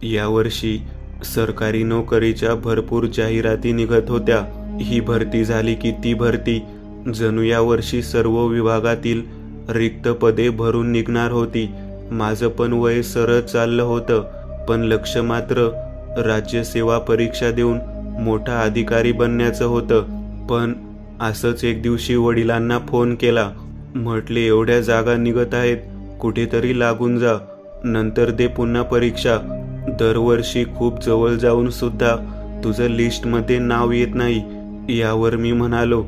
यावर्षी सरकारी नोकरीच्या भरपूर जाहिराती निघत होत्या. ही भरती झाली की ती भरती. जणू यावर्षी सर्व विभागातील रिक्त पदे भरून निघणार होती. माझं पण वय सरळ चाललं होतं, पण लक्ष मात्र राज्यसेवा परीक्षा देऊन मोठा अधिकारी बनण्याचं होतं. पण असंच एक दिवशी वडिलांना फोन केला. म्हटले, एवढ्या जागा निघत आहेत, कुठेतरी लागून जा, नंतर दे पुन्हा परीक्षा. दरवर्षी खूप जवळ जाऊन सुद्धा तुझं लिस्टमध्ये नाव येत नाही. यावर मी म्हणालो,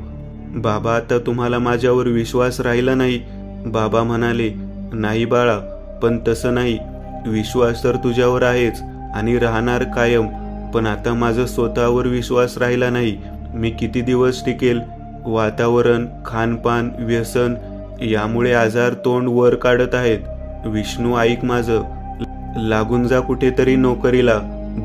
बाबा आता तुम्हाला माझ्यावर विश्वास राहिला नाही. बाबा म्हणाले, नाही बाळा, पण तसं नाही. विश्वास तर तुझ्यावर आहेच आणि राहणार कायम, पण आता माझं स्वतःवर विश्वास राहिला नाही. मी किती दिवस टिकेल? वातावरण, खानपान, व्यसन यामुळे आजार तोंड वर काढत आहेत. विष्णू, ऐक माझं, लागून जा कुठेतरी नोकरीला.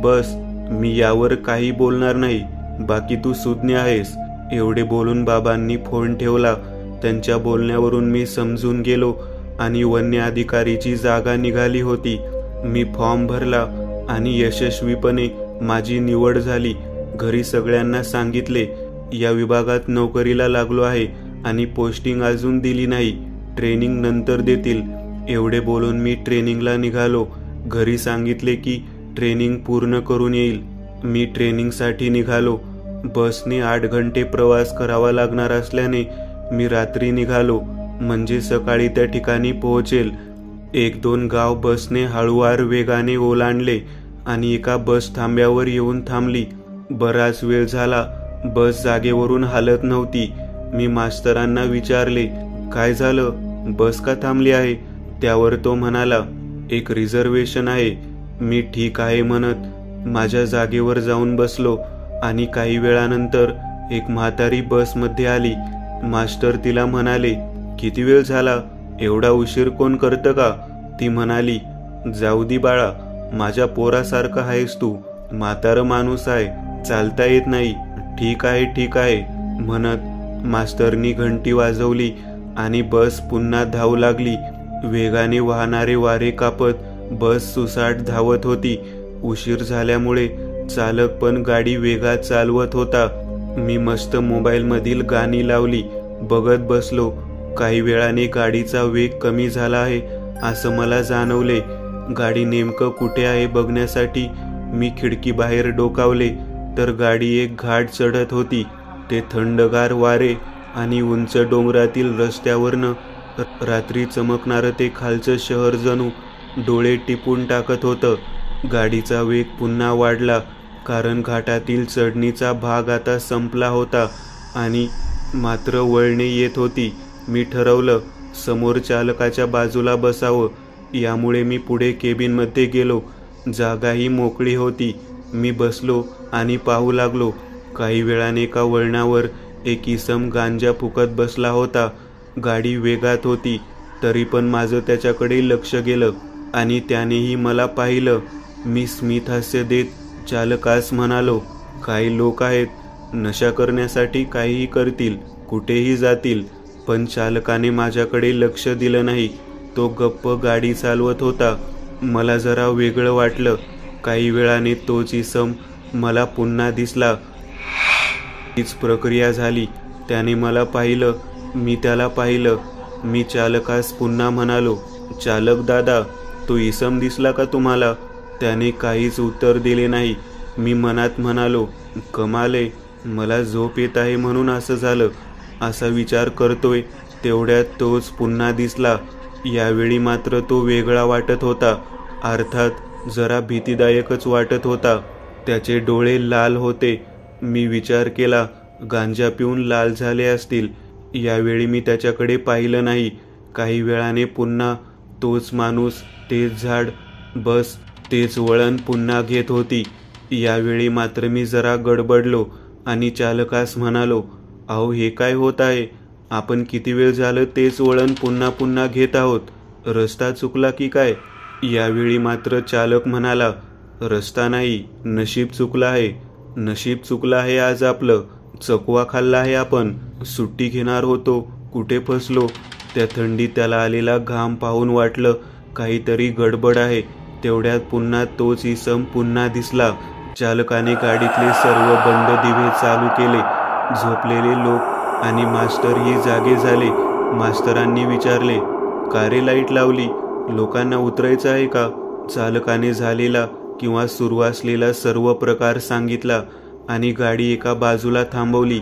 बस, मी यावर काही बोलणार नाही. बाकी तू सुज्ञ आहेस. एवढे बोलून बाबांनी फोन ठेवला. त्यांच्या बोलण्यावरून मी समजून गेलो आणि वन्य अधिकारीची जागा निघाली होती. मी फॉर्म भरला आणि यशस्वीपणे माझी निवड झाली. घरी सगळ्यांना सांगितले, या विभागात नोकरीला लागलो आहे आणि पोस्टिंग अजून दिली नाही, ट्रेनिंग नंतर देतील. एवढे बोलून मी ट्रेनिंगला निघालो. घरी सांगितले की ट्रेनिंग पूर्ण करून येईल. मी ट्रेनिंगसाठी निघालो. बसने 8 घंटे प्रवास करावा लागणार असल्याने मी रात्री निघालो, म्हणजे सकाळी त्या ठिकाणी पोहोचेल. 1-2 गाव बसने हळूवार वेगाने ओलांडले आणि एका बस थांब्यावर येऊन थांबली. बराच वेळ झाला, बस जागेवरून हालत नव्हती. मी मास्तरांना विचारले, काय झालं, बस का थांबली आहे? त्यावर तो म्हणाला, एक रिझर्वेशन आहे. मी ठीक आहे म्हणत माझ्या जागेवर जाऊन बसलो आणि काही वेळानंतर एक म्हातारी बसमध्ये आली. मास्टर तिला म्हणाले, किती वेळ झाला, एवढा उशीर कोण करतं का? ती म्हणाली, जाऊ दे बाळा, माझ्या पोरासारखं आहेस तू. म्हातारं माणूस आहे, चालता येत नाही. ठीक आहे ठीक आहे म्हणत मास्तरनी घंटी वाजवली आणि बस पुन्हा धावू लागली. वेगाने वाहणारे वारे कापत बस सुसाट धावत होती. उशीर झाल्यामुळे चालक पण गाडी वेगात चालवत होता. मी मस्त मोबाईलमधील गाणी लावली, बघत बसलो. काही वेळाने गाडीचा वेग कमी झाला आहे असं मला जाणवले. गाडी नेमकं कुठे आहे बघण्यासाठी मी खिडकी बाहेर डोकावले तर गाडी एक घाट चढत होती. ते थंडगार वारे आणि उंच डोंगरातील रस्त्यावरनं रात्री चमकणारं ते खालचं शहर जणू डोळे टिपून टाकत होतं. गाडीचा वेग पुन्हा वाढला, कारण घाटातील चढणीचा भाग आता संपला होता आणि मात्र वळणे येत होती. मी ठरवलं, समोर चालकाच्या बाजूला बसावं. यामुळे मी पुढे केबिनमध्ये गेलो. जागाही मोकळी होती. मी बसलो आणि पाहू लागलो. काही वेळाने एका वळणावर एक इसम गांजा फुकत बसला होता. गाडी वेगात होती, तरी पण माझं त्याच्याकडे लक्ष गेलं आणि त्यानेही मला पाहिलं. मी स्मित हास्य देत चालकास म्हणालो, काही लोक आहेत, नशा करण्यासाठी काहीही करतील, कुठेही जातील. पण चालकाने माझ्याकडे लक्ष दिलं नाही. तो गप्प गाडी चालवत होता. मला जरा वेगळं वाटलं. काही वेळाने तोच इसम मला पुन्हा दिसला. हीच प्रक्रिया झाली. त्याने मला पाहिलं, मी त्याला पाहिलं. मी चालकास पुन्हा म्हणालो, चालक दादा, तो इसम दिसला का तुम्हाला? त्याने काहीच उत्तर दिले नाही. मी मनात म्हणालो, कमाले, मला झोप येत आहे म्हणून असं झालं, असा विचार करतोय. तेवढ्यात तोच पुन्हा दिसला. यावेळी मात्र तो वेगळा वाटत होता. अर्थात जरा भीतीदायकच वाटत होता. त्याचे डोळे लाल होते. मी विचार केला, गांजा पिऊन लाल झाले असतील. यावेळी मी त्याच्याकडे पाहिलं नाही. काही वेळाने पुन्हा तोच माणूस, तेच झाड, बस, तेच वळण पुन्हा घेत होती. यावेळी मात्र मी जरा गडबडलो आणि चालकास म्हणालो, अहो हे काय होत आहे? आपण किती वेळ झालं तेच वळण पुन्हा पुन्हा घेत आहोत. रस्ता चुकला की काय? यावेळी मात्र चालक म्हणाला, रस्ता नाही, नशीब चुकलं आहे. नशीब चुकलं आहे आज आपलं. चकवा खाल्ला आहे आपण. सुट्टी घेणार होतो, कुठे फसलो. त्या थंडीत त्याला आलेला घाम पाहून वाटलं काहीतरी गडबड आहे. तेवढ्यात पुन्हा तोच इसम पुन्हा दिसला. चालकाने गाडीतले सर्व बंद दिवे चालू केले. झोपलेले लोक आणि मास्टरही जागे झाले. मास्तरांनी विचारले, "का रे लाईट लावली? लोकांना उतरायचं आहे का?" चालकाने झालेला किंवा सुरू असलेला सर्व प्रकार सांगितला आणि गाडी एका बाजूला थांबवली.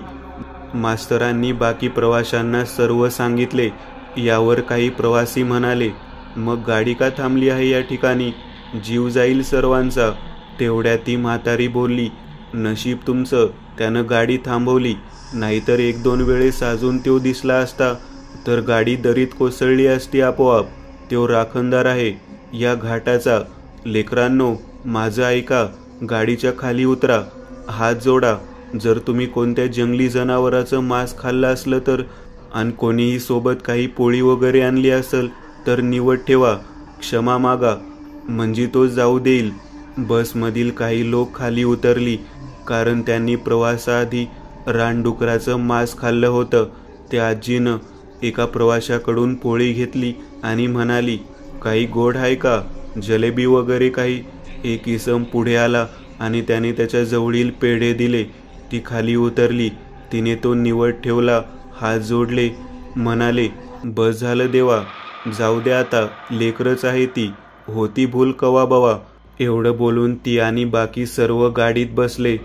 मास्तरांनी बाकी प्रवाशांना सर्व सांगितले. यावर काही प्रवासी म्हणाले, "मग गाडी का थांबली आहे या ठिकाणी? जीव जाईल सर्वांचा." तेवढ्यात ती म्हातारी बोलली, "नशीब तुमचं, त्यानं गाडी थांबवली. नाहीतर 1-2 वेळेस अजून तो दिसला असता तर गाडी दरीत कोसळली असती आपोआप. तो राखणदार आहे या घाटाचा. लेकरांनो, माझं ऐका, गाडीच्या खाली उतरा, हात जोडा. जर तुम्ही कोणत्या जंगली जनावराचं मांस खाल्लं असलं तर, आणि कोणीही सोबत काही पोळी वगैरे आणली असेल तर निवड ठेवा. क्षमा मागा, म्हणजे तो जाऊ देईल." बसमधील काही लोक खाली उतरली, कारण त्यांनी प्रवासाआधी रानडुकराचं मांस खाल्लं होतं. त्या आजीनं एका प्रवाशाकडून पोळी घेतली आणि म्हणाली, "काही गोड आहे का? जलेबी वगैरे काही?" एक इसम पुढे आला आणि त्याने त्याच्या जवळील पेढे दिले. ती खाली उतरली. तिने तो निवड ठेवला, हात जोडले, म्हणाले, "बस झालं देवा, जाऊ दे आता, लेकरच आहे ती, होती भूल कवा बवा." एवढं बोलून ती आणि बाकी सर्व गाडीत बसले.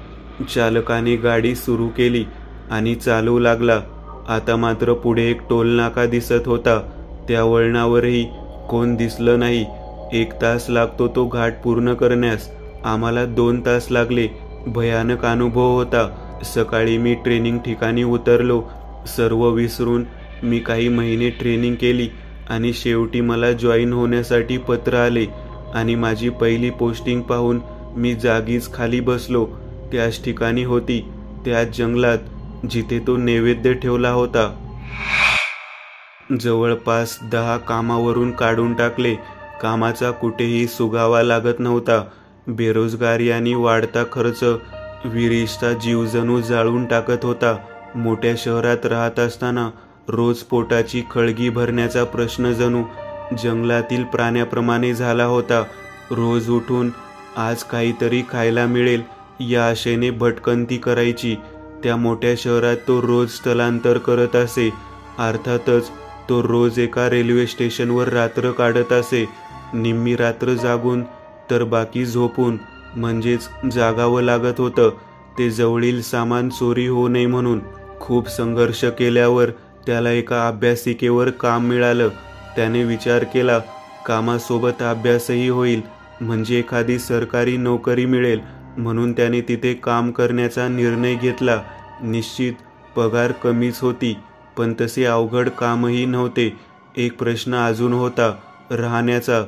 चालकाने गाडी सुरू केली आणि चालू लागला. आता मात्र पुढे एक टोल नाका दिसत होता. त्या वळणावरही कोण दिसलं नाही. 1 तास लागतो तो घाट पूर्ण करण्यास. आम्हाला 2 तास लागले. भयानक अनुभव होता. सकाळी मी ट्रेनिंग ठिकाणी उतरलो. सर्व विसरून मी काही महिने ट्रेनिंग केली आणि शेवटी मला जॉईन होण्यासाठी पत्र आले आणि माझी पहिली पोस्टिंग पाहून मी जागीच खाली बसलो. त्याच ठिकाणी होती, त्याच जंगलात, जिथे तो नैवेद्य ठेवला होता. जवळपास 10 कामावरून काढून टाकले. कामाचा कुठेही सुगावा लागत नव्हता. बेरोजगारी आणि वाढता खर्च विरीशचा जीव जणू जाळून टाकत होता. मोठ्या शहरात राहत असताना रोज पोटाची खळगी भरण्याचा प्रश्न जणू जंगलातील प्राण्याप्रमाणे झाला होता. रोज उठून आज काहीतरी खायला मिळेल या आशेने भटकंती करायची. त्या मोठ्या शहरात तो रोज स्थलांतर करत असे. अर्थातच तो रोज एका रेल्वे स्टेशनवर रात्र काढत असे. निम्मी रात्र जागून तर बाकी झोपून, म्हणजेच जागावं लागत होतं. ते जवळील सामान चोरी होऊ नये म्हणून. खूप संघर्ष केल्यावर त्याला एका अभ्यासिकेवर काम मिळालं. त्याने विचार केला, कामासोबत अभ्यासही होईल, म्हणजे एखादी सरकारी नोकरी मिळेल. म्हणून त्याने तिथे काम करण्याचा निर्णय घेतला. निश्चित पगार कमीच होती, पण तसे अवघड कामही नव्हते. एक प्रश्न अजून होता, राहण्याचा.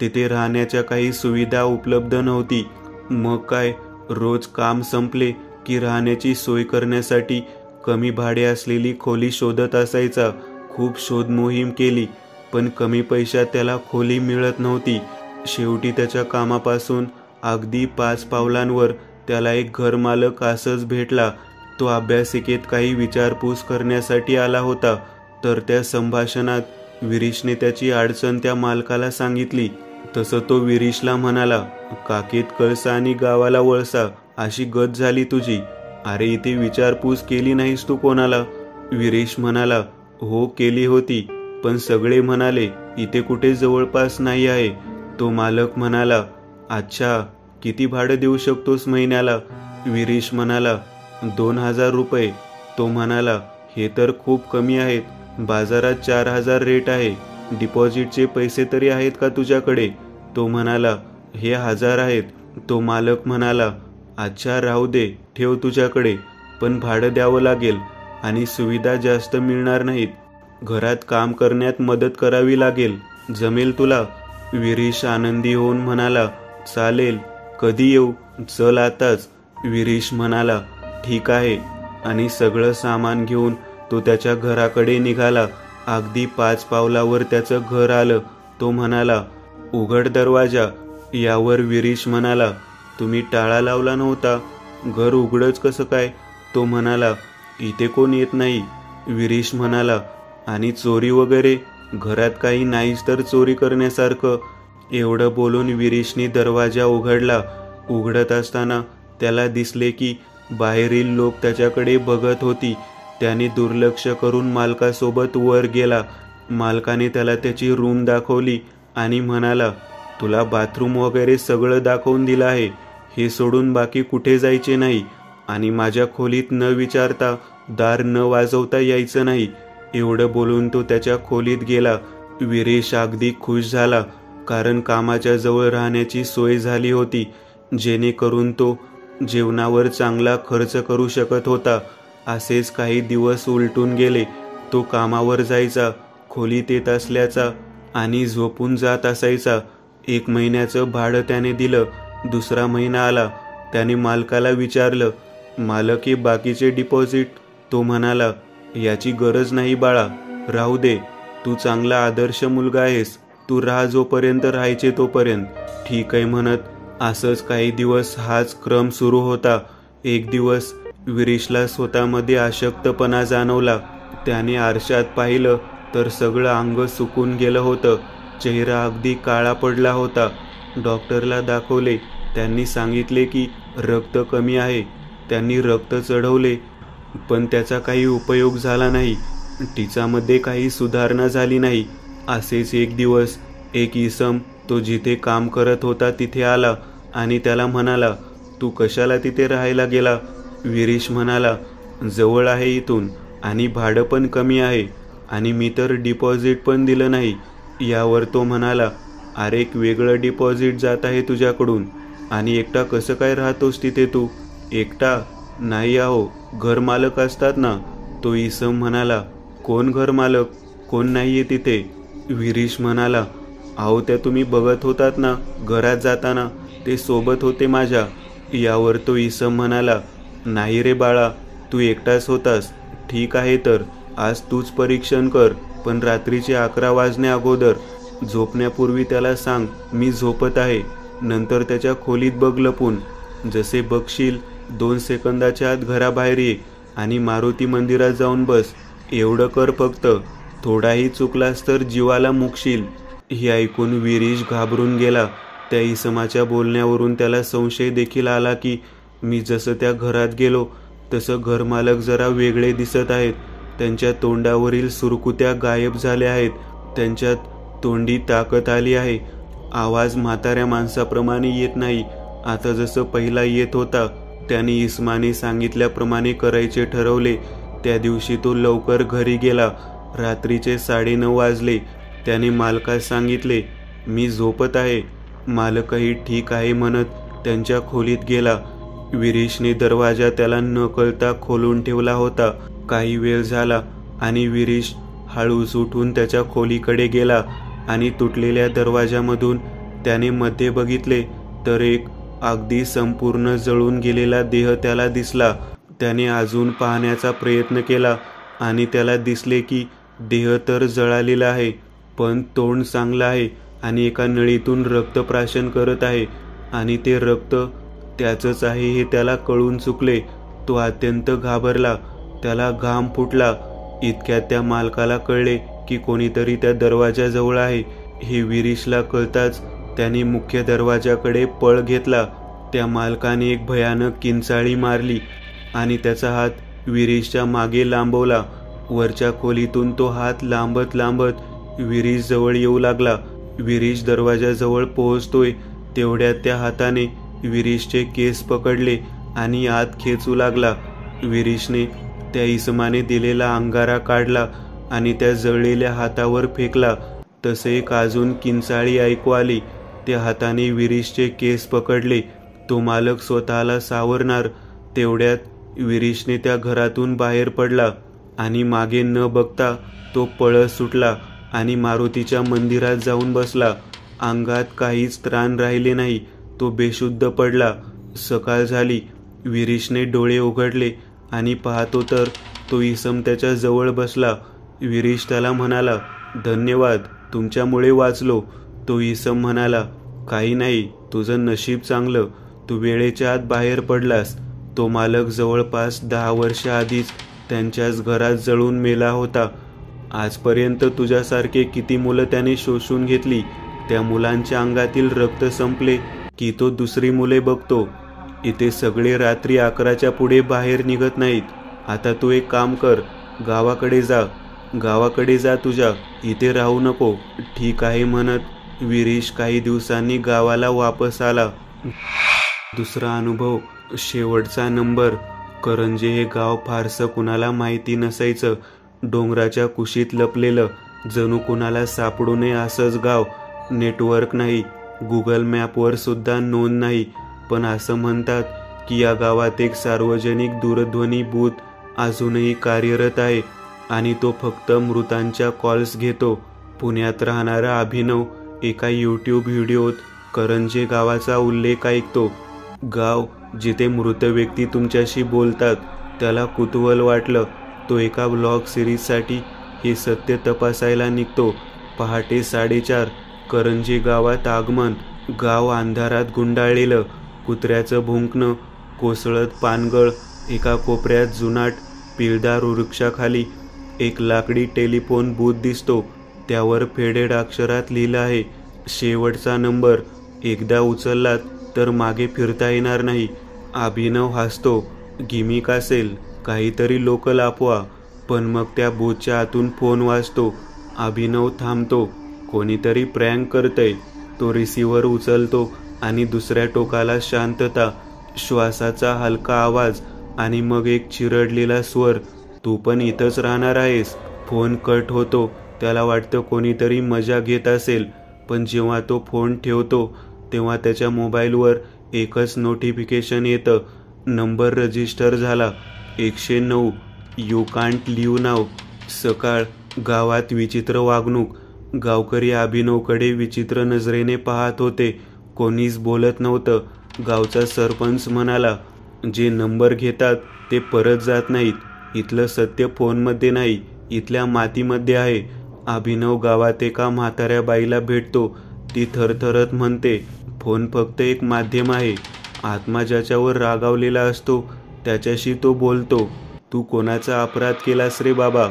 तिथे राहण्याच्या काही सुविधा उपलब्ध नव्हती. मग काय, रोज काम संपले की राहण्याची सोय करण्यासाठी कमी भाडे असलेली खोली शोधत असायचा. खूप शोध मोहीम केली, पण कमी पैशात त्याला खोली मिळत नव्हती. शेवटी त्याच्या कामापासून अगदी 5 पावलांवर त्याला एक घरमालक असंच भेटला. तो अभ्यासिकेत काही विचारपूस करण्यासाठी आला होता. तर त्या संभाषणात विरीशने त्याची अडचण त्या मालकाला सांगितली. तसं तो विरीशला म्हणाला, "काकेत कळसा आणि गावाला वळसा, अशी गत झाली तुझी. अरे, इथे विचारपूस केली नाहीस तू कोणाला?" विरीश म्हणाला, "हो, केली होती, पण सगळे म्हणाले इथे कुठे जवळपास नाही आहे." तो मालक म्हणाला, "अच्छा, किती भाडं देऊ शकतोस महिन्याला?" विरीश म्हणाला, 2,000 रुपये. तो म्हणाला, "हे तर खूप कमी आहेत. बाजारात 4,000 रेट आहे. डिपॉझिटचे पैसे तरी आहेत का तुझ्याकडे?" तो म्हणाला, "हे 1,000 आहेत." तो मालक म्हणाला, "अच्छा, राहू दे, ठेव तुझ्याकडे, पण भाडं द्यावं लागेल आणि सुविधा जास्त मिळणार नाहीत. घरात काम करण्यात मदत करावी लागेल. जमेल तुला?" विरीश आनंदी होऊन म्हणाला, "चालेल, कधी येऊ?" "चल आताच." विरीश म्हणाला, "ठीक आहे." आणि सगळं सामान घेऊन तो त्याच्या घराकडे निघाला. अगदी 5 पावलावर त्याचं घर आलं. तो म्हणाला, "उघड दरवाजा." यावर विरीश म्हणाला, "तुम्ही टाळा लावला नव्हता, घर उघडच कसं काय?" तो म्हणाला, "इथे कोण येत नाही." विरीश म्हणाला, "आणि चोरी वगैरे? घरात काही नाहीच तर चोरी करण्यासारखं." एवढं बोलून विरीशने दरवाजा उघडला. उघडत असताना त्याला दिसले की बाहेरील लोक त्याच्याकडे बघत होती. त्याने दुर्लक्ष करून मालकासोबत वर गेला. मालकाने त्याला त्याची रूम दाखवली आणि म्हणाला, तुला बाथरूम वगैरे सगळं दाखवून दिलं आहे. हे सोडून बाकी कुठे जायचे नाही आणि माझ्या खोलीत न विचारता दार न वाजवता यायचं नाही. एवढं बोलून तो त्याच्या खोलीत गेला. विरेश अगदी खुश झाला, कारण कामाच्या जवळ राहण्याची सोय झाली होती, जेणेकरून तो जेवणावर चांगला खर्च करू शकत होता. असेच काही दिवस उलटून गेले. तो कामावर जायचा, खोलीत येत असल्याचा आणि झोपून जात असायचा. 1 महिन्याचं भाडं त्याने दिलं. दुसरा महिना आला. त्याने मालकाला विचारलं, मालक हे बाकीचे डिपॉझिट? तो म्हणाला, याची गरज नाही बाळा, राहू दे. तू चांगला आदर्श मुलगा आहेस. तू राहा जोपर्यंत राहायचे तोपर्यंत. ठीक आहे म्हणत असंच काही दिवस हाच क्रम सुरू होता. एक दिवस विरीशला स्वतःमध्ये अशक्तपणा जाणवला. त्याने आरशात पाहिलं तर सगळं अंग सुकून गेलं होतं. चेहरा अगदी काळा पडला होता. डॉक्टरला दाखवले. त्यांनी सांगितले की रक्त कमी आहे. त्यांनी रक्त चढवले, पण त्याचा काही उपयोग झाला नाही. तिच्यामध्ये काही सुधारणा झाली नाही. असेच एक दिवस एक इसम तो जिथे काम करत होता तिथे आला आणि त्याला म्हणाला, तू कशाला तिथे राहायला गेला? विरीश म्हणाला, जवळ आहे इथून आणि भाडं पण कमी आहे आणि मी तर डिपॉझिट पण दिलं नाही. यावर तो म्हणाला, अरे एक वेगळं डिपॉझिट जात आहे तुझ्याकडून आणि एकटा कसं काय राहतोस तिथे तू? एकटा नाही आहो, घरमालक असतात ना. तो इसम म्हणाला, कोण घरमालक? कोण नाहीये तिथे? विरीश म्हणाला, अहो त्या तुम्ही बघत होतात ना घरात जाताना, ते सोबत होते माझ्या. यावर तो इसम म्हणाला, नाही रे बाळा, तू एकटाच होतास. ठीक आहे तर आज तूच परीक्षण कर, पण रात्रीचे 11 वाजण्या अगोदर. झोपण्यापूर्वी त्याला सांग मी झोपत आहे. नंतर त्याच्या खोलीत बघ लपून. जसे बघशील 2 सेकंदाच्या आत घराबाहेर ये आणि मारुती मंदिरात जाऊन बस. एवढं कर फक्त. थोडाही चुकलास तर जीवाला मुकशील. हे ऐकून विरीश घाबरून गेला. त्या इसमाच्या बोलण्यावरून त्याला संशय देखील आला की मी जसं त्या घरात गेलो तसं घरमालक जरा वेगळे दिसत आहेत. त्यांच्या तोंडावरील सुरकुत्या गायब झाल्या आहेत. त्यांच्यात तोंडी ताकद आली आहे. आवाज म्हाताऱ्या माणसाप्रमाणे येत नाही, आता जसं पहिला येत होता. त्याने इसमाने सांगितल्याप्रमाणे करायचे ठरवले. त्या दिवशी तो लवकर घरी गेला. रात्रीचे 9:30 वाजले. त्याने मालकास सांगितले, मी झोपत आहे. मालकही ठीक आहे म्हणत त्यांच्या खोलीत गेला. विरीशने दरवाजा त्याला न कळता खोलून ठेवला होता. काही वेळ झाला आणि विरीश हळूच उठून त्याच्या खोलीकडे गेला आणि तुटलेल्या दरवाजामधून त्याने मध्ये बघितले तर एक अगदी संपूर्ण जळून गेलेला देह त्याला दिसला. त्याने अजून पाहण्याचा प्रयत्न केला आणि त्याला दिसले की देह तर जळालेला आहे, पण तोंड चांगलं आहे आणि एका नळीतून रक्तप्राशन करत आहे आणि ते रक्त त्याचंच आहे हे त्याला कळून चुकले. तो अत्यंत घाबरला. त्याला घाम फुटला. इतक्यात त्या मालकाला कळले की कोणीतरी त्या दरवाजाजवळ आहे. हे विरीशला कळताच त्याने मुख्य दरवाजाकडे पळ घेतला. त्या मालकाने एक भयानक किंचाळी मारली आणि त्याचा हात विरीशच्या मागे लांबवला. वरच्या खोलीतून तो हात लांबत लांबत विरीश जवळ येऊ लागला. विरीश दरवाजाजवळ पोहोचतोय तेवढ्यात त्या हाताने विरीशचे केस पकडले आणि आत खेचू लागला. विरीशने त्या इसमाने दिलेला अंगारा काढला आणि त्या जळलेल्या हातावर फेकला. तसे एक अजून किंचाळी ऐकू आली. त्या हाताने विरीशचे केस पकडले. तो मालक स्वतःला सावरणार तेवढ्यात विरीशने त्या घरातून बाहेर पडला आणि मागे न बघता तो पळत सुटला आणि मारुतीच्या मंदिरात जाऊन बसला. अंगात काहीच त्राण राहिले नाही. तो बेशुद्ध पडला. सकाळ झाली. विरीशने डोळे उघडले आणि पाहतो तर तो इसम त्याच्या जवळ बसला. विरीश त्याला म्हणाला, धन्यवाद, तुमच्यामुळे वाचलो. तो इसम म्हणाला, काही नाही, तुझं नशीब चांगलं, तू वेळेच्या आत बाहेर पडलास. तो मालक जवळपास 10 वर्ष आधीच त्यांच्याच घरात जळून मेला होता. आजपर्यंत तुझ्यासारखे किती मुलं त्याने शोषून घेतली. त्या मुलांच्या अंगातील रक्त संपले की तो दुसरी मुले बघतो. इथे सगळे रात्री 11च्या पुढे बाहेर निघत नाहीत. आता तू एक काम कर, गावाकडे जा तुझ्या, इथे राहू नको. ठीक आहे म्हणत विरीश काही दिवसांनी गावाला वापस आला. दुसरा अनुभव, शेवटचा नंबर. करंजे हे गाव फारसं कुणाला माहिती नसायचं. डोंगराच्या कुशीत लपलेलं, जणू कुणाला सापडू नये असंच गाव. नेटवर्क नाही, गुगल मॅपवर सुद्धा नोंद नाही. पण असं म्हणतात की या गावात एक सार्वजनिक दूरध्वनी बूथ अजूनही कार्यरत आहे आणि तो फक्त मृतांच्या कॉल्स घेतो. पुण्यात राहणारा अभिनव एका यूट्यूब व्हिडिओत करंजे गावाचा उल्लेख ऐकतो. गाव जिथे मृत व्यक्ती तुमच्याशी बोलतात. त्याला कुतूहल वाटलं. तो एका ब्लॉग सिरीजसाठी हे सत्य तपासायला निघतो. पहाटे 4:30 करंजे गावात आगमन. गाव अंधारात गुंडाळलेलं. कुत्र्याचं भुंकणं, कोसळत पानगळ. एका कोपऱ्यात जुनाट पिळदार वृक्षाखाली एक लाकडी टेलिफोन बूथ दिसतो. त्यावर फेडेड अक्षरात लिहिलं आहे, शेवटचा नंबर. एकदा उचललात तर मागे फिरता येणार नाही. अभिनव हसतो. गिमिक असेल, काहीतरी लोकल अफवा. पण मग त्या बूथच्या आतून फोन वाजतो. अभिनव थांबतो. कोणीतरी प्रँक करतंय. तो रिसिव्हर उचलतो आणि दुसऱ्या टोकाला शांतता, श्वासाचा हलका आवाज आणि मग एक चिरडलेला स्वर, तू पण इथंच राहणार आहेस. फोन कट होतो. त्याला वाटतं कोणीतरी मजा घेत असेल. पण जेव्हा तो फोन ठेवतो तेव्हा त्याच्या मोबाईलवर एकच नोटिफिकेशन येतं, नंबर रजिस्टर झाला, 109, यू कांट लिव्ह नाव. सकाळ. गावात विचित्र वागणूक. गावकरी अभिनवकडे विचित्र नजरेने पाहत होते. कोणीच बोलत नव्हतं. गावचा सरपंच म्हणाला, जे नंबर घेतात ते परत जात नाहीत. इथलं सत्य फोनमध्ये नाही, इथल्या मातीमध्ये आहे. अभिनव गावात एका म्हाताऱ्या बाईला भेटतो. ती थरथरत म्हणते, फोन फक्त एक माध्यम आहे. आत्मा ज्याच्यावर रागावलेला असतो त्याच्याशी तो बोलतो. तू कोणाचा अपराध केलास रे बाबा?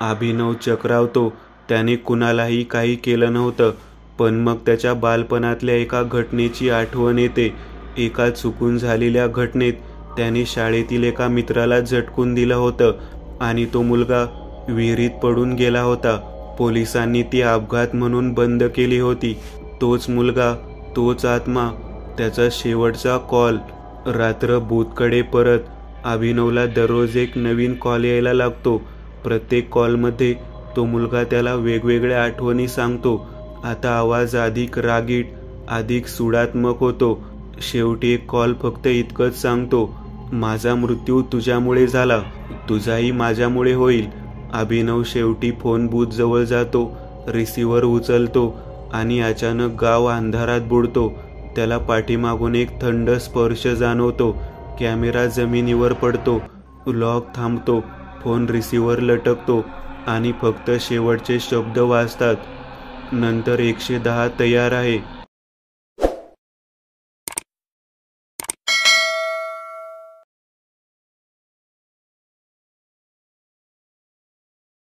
अभिनव चक्रावतो. त्याने कुणालाही काही केलं नव्हतं. पण मग त्याच्या बालपणातल्या एका घटनेची आठवण येते. एका चुकून झालेल्या घटनेत त्याने शाळेतील एका मित्राला झटकून दिलं होतं आणि तो मुलगा विहिरीत पडून गेला होता. पोलिसांनी ती अपघात म्हणून बंद केली होती. तोच मुलगा, तोच आत्मा, त्याचा शेवटचा कॉल. रात्र बूथकडे परत. अभिनवला दररोज एक नवीन कॉल यायला लागतो. प्रत्येक कॉलमध्ये तो मुलगा त्याला वेगवेगळ्या आठवणी सांगतो. आता आवाज अधिक रागीट, अधिक सुडात्मक होतो. शेवटी एक कॉल फक्त इतकंच सांगतो, माझा मृत्यू तुझ्यामुळे झाला, तुझाही माझ्यामुळे होईल. अभिनव शेवटी फोन बूथ जवळ जातो. रिसिव्हर उचलतो आणि अचानक गाव अंधारात बुडतो. त्याला पाठीमागून एक थंड स्पर्श जाणवतो. कॅमेरा जमिनीवर पडतो. लॉक थांबतो. फोन रिसिव्हर लटकतो आणि फक्त शेवटचे शब्द वाजतात. नंतर 110 तयार आहे.